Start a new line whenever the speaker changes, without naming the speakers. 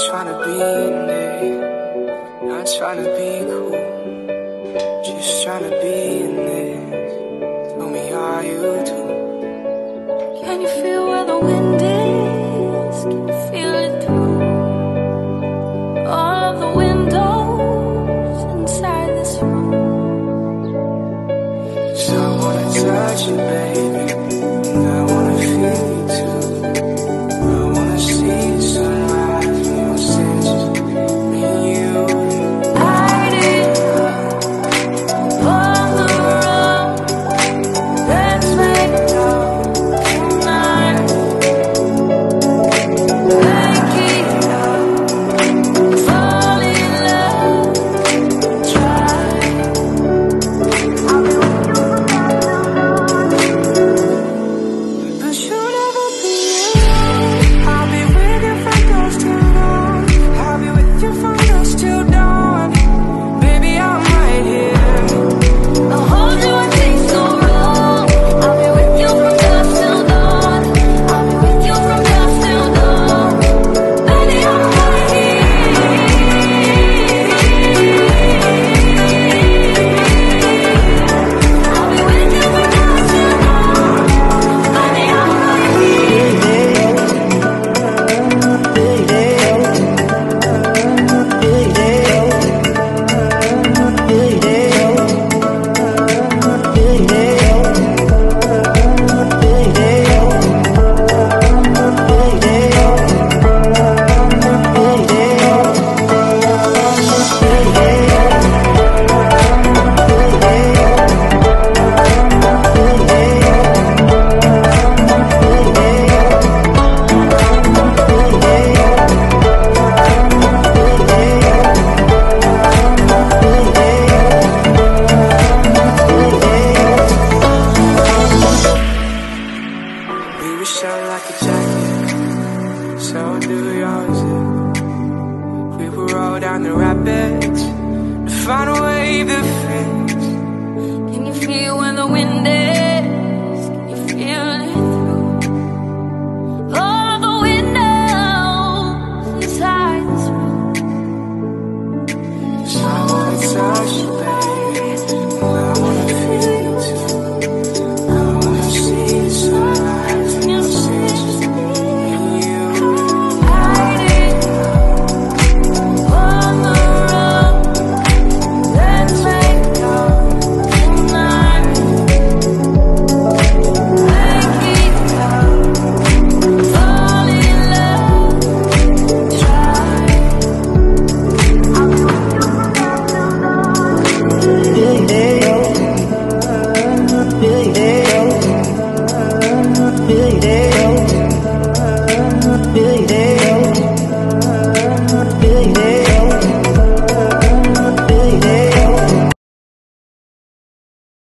tryna be in it, not tryna be cool, just tryna be in this. Tell me how you do. Can you feel where the wind is? Can you feel it through all of the windows inside this room? 'Cause I wanna touch you, baby.